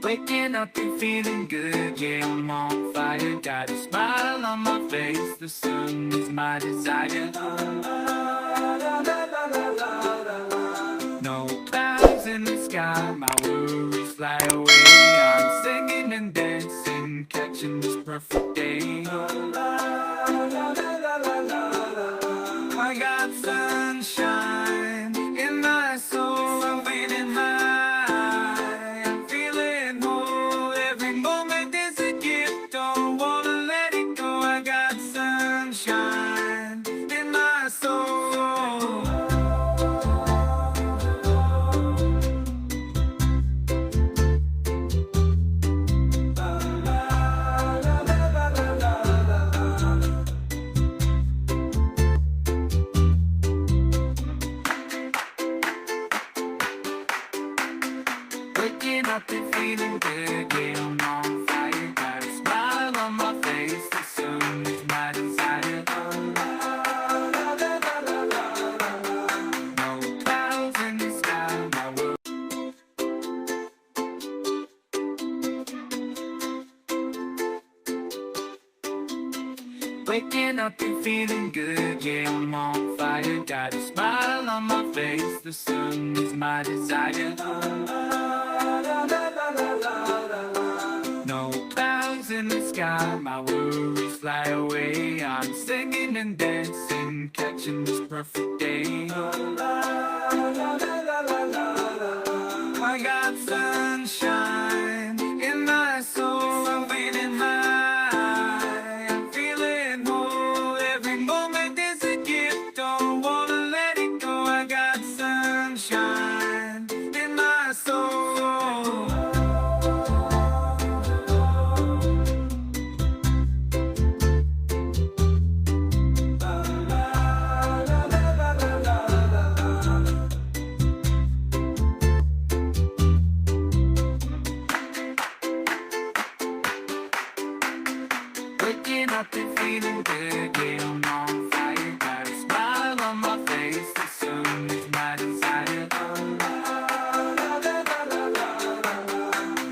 Waking up and feeling good, yeah, I'm on fire. Got a smile on my face, the sun is my desire. No clouds in the sky, my worries fly away. I'm singing and dancing, catching this perfect day. I got sunshine in my soul, I'm feeling high. I'm feeling whole, every moment is a gift, don't wanna let it go. I got sunshine in my soul. Waking up and feeling good, yeah, I'm on fire. Got a smile on my face, the sun is my desire. No clouds in the sky, my world. Waking up and feeling good, yeah, I'm on fire. Got a smile on my face, the sun is my desire. No clouds in the sky, my worries fly away. I'm singing and dancing, catching this perfect day. I got sunshine in my soul, I'm feeling high. I'm feeling whole, every moment is a gift, don't wanna let it go. I got sunshine in my soul. Waking up and feeling good, yeah, I'm on fire. Got a smile on my face, the sun is my desire.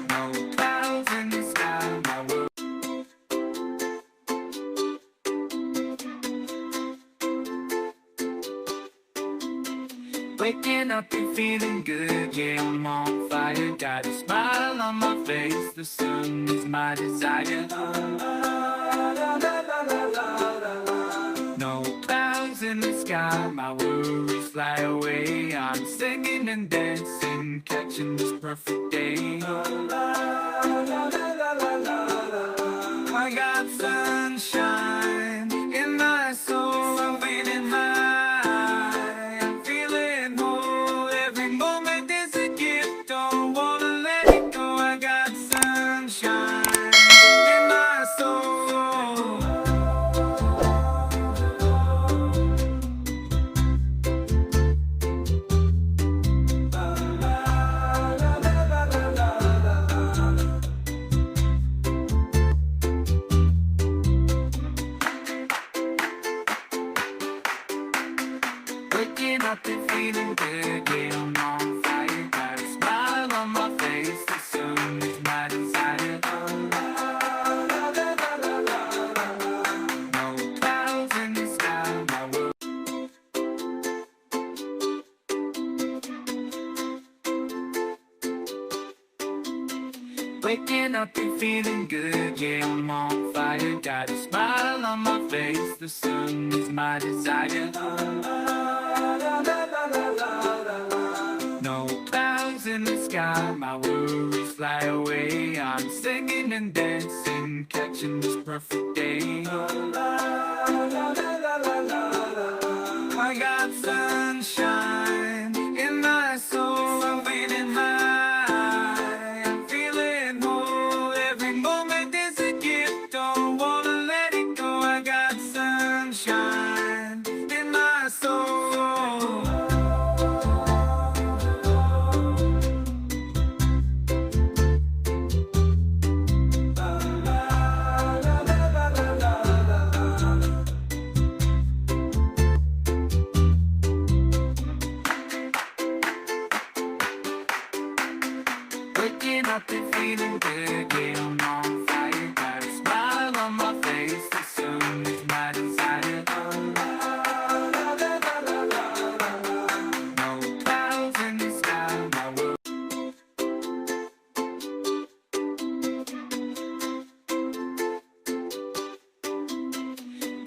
No clouds in the sky, my world. Waking up and feeling good, yeah, I'm on fire. Got a smile on my face, the sun is my desire. No clouds in the sky, my worries fly away. I'm singing and dancing, catching this perfect day. I got sunshine in my soul, I'm feeling high. I'm feeling whole, every moment is a gift, don't wanna let it go. I got sunshine in my soul. Waking up and feeling good, yeah, I'm on fire. Got a smile on my face, the sun is my desire. No clouds in the sky, my world. Waking up and feeling good, yeah, I'm on fire. Got a smile on my face, the sun is my desire. No clouds in the sky, my worries fly away. I'm singing and dancing, catching this perfect day. I got sunshine in my soul, I'm feeling high. I'm feeling whole, every moment is a gift, don't wanna let it go. I got sunshine in my soul.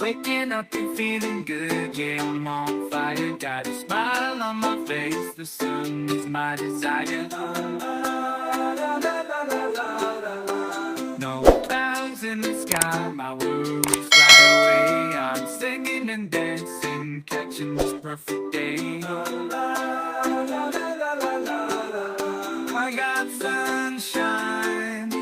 Waking up and feeling good, yeah, I'm on fire. Got a smile on my face, the sun is my desire. No clouds in the sky, my worries fly away. I'm singing and dancing, catching this perfect day. I got sunshine